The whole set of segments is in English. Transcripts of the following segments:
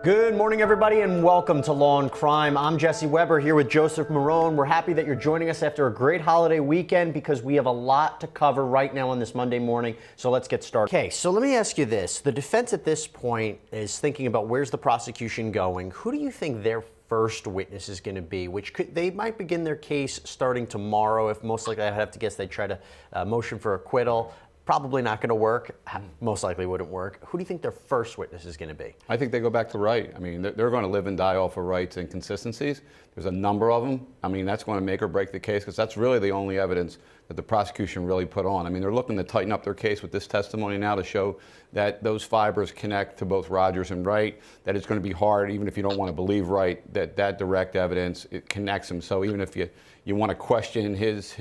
Good morning, everybody, and welcome to Law and Crime. I'm Jesse Weber here with Joseph Marrone. We're happy that you're joining us after a great holiday weekend because we have a lot to cover right now on this Monday morning, so let's get started. Okay, so let me ask you this. The defense at this point is thinking about where's the prosecution going. Who do you think their first witness is going to be? They might begin their case starting tomorrow. If most likely, I'd have to guess they'd try to motion for acquittal. Probably not going to work. Most likely wouldn't work. Who do you think their first witness is going to be? I think they go back to Wright. I mean, they're going to live and die off of Wright's inconsistencies. There's a number of them. I mean, that's going to make or break the case because that's really the only evidence that the prosecution really put on. I mean, they're looking to tighten up their case with this testimony now to show that those fibers connect to both Rogers and Wright, that it's going to be hard, even if you don't want to believe Wright, that direct evidence, it connects him. So even if you want to question his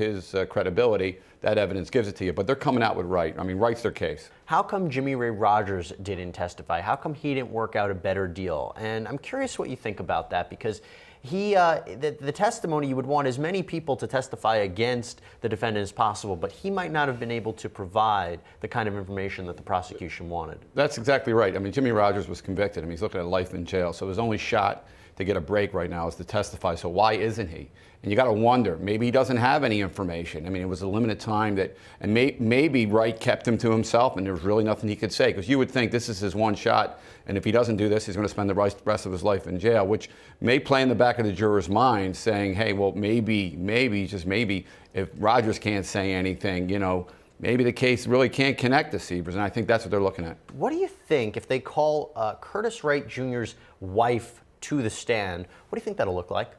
credibility, that evidence gives it to you. But they're coming out with Wright. I mean, Wright's their case. How come Jimmy Ray Rogers didn't testify? How come he didn't work out a better deal? And I'm curious what you think about that, because the testimony, you would want as many people to testify against the defendant as possible, but he might not have been able to provide the kind of information that the prosecution wanted. That's exactly right. I mean, Jimmy Rogers was convicted. I mean, he's looking at life in jail. So his only shot to get a break right now is to testify. So why isn't he? And you got to wonder, maybe he doesn't have any information. I mean, it was a limited time and maybe Wright kept him to himself and there was really nothing he could say, because you would think this is his one shot, and if he doesn't do this, he's going to spend the rest of his life in jail, which may play in the back of the juror's mind, saying, hey, well, maybe, just maybe, if Rogers can't say anything, you know, maybe the case really can't connect to Sievers, and I think that's what they're looking at. What do you think if they call Curtis Wright Jr.'s wife to the stand? What do you think that'll look like?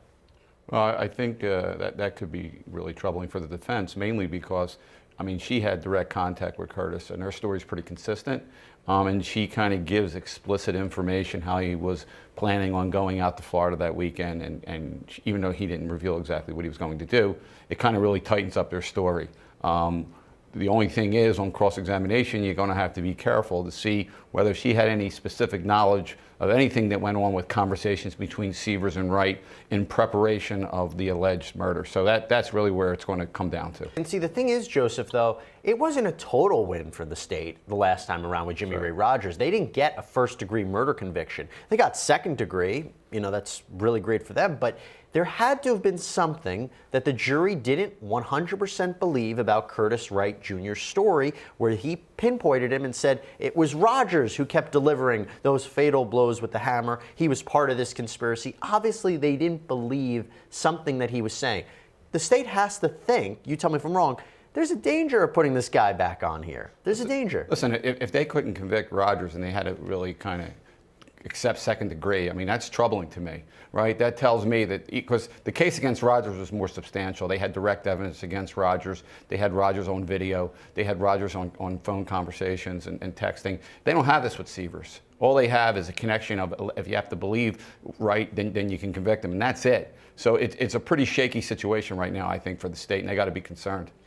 Well, I think that could be really troubling for the defense, mainly because, I mean, she had direct contact with Curtis, and her story's pretty consistent, and she kind of gives explicit information how he was planning on going out to Florida that weekend, and even though he didn't reveal exactly what he was going to do, it kind of really tightens up their story. The only thing is, on cross-examination, you're going to have to be careful to see whether she had any specific knowledge of anything that went on with conversations between Sievers and Wright in preparation of the alleged murder. So that's really where it's going to come down to. And see, the thing is, Joseph, though, it wasn't a total win for the state the last time around with Jimmy Ray Rogers. They didn't get a first-degree murder conviction. They got second-degree. You know, that's really great for them. But there had to have been something that the jury didn't 100% believe about Curtis Wright Jr.'s story, where he pinpointed him and said it was Rogers who kept delivering those fatal blows with the hammer. He was part of this conspiracy. Obviously, they didn't believe something that he was saying. The state has to think, you tell me if I'm wrong, there's a danger of putting this guy back on here. There's a danger. Listen, if they couldn't convict Rogers and they had to really kind of accept second degree, I mean, that's troubling to me, right? That tells me that, because the case against Rogers was more substantial. They had direct evidence against Rogers. They had Rogers on video. They had Rogers on phone conversations and texting. They don't have this with Sievers. All they have is a connection of, if you have to believe Wright, then you can convict him, and that's it. So it's a pretty shaky situation right now, I think, for the state, and they got to be concerned.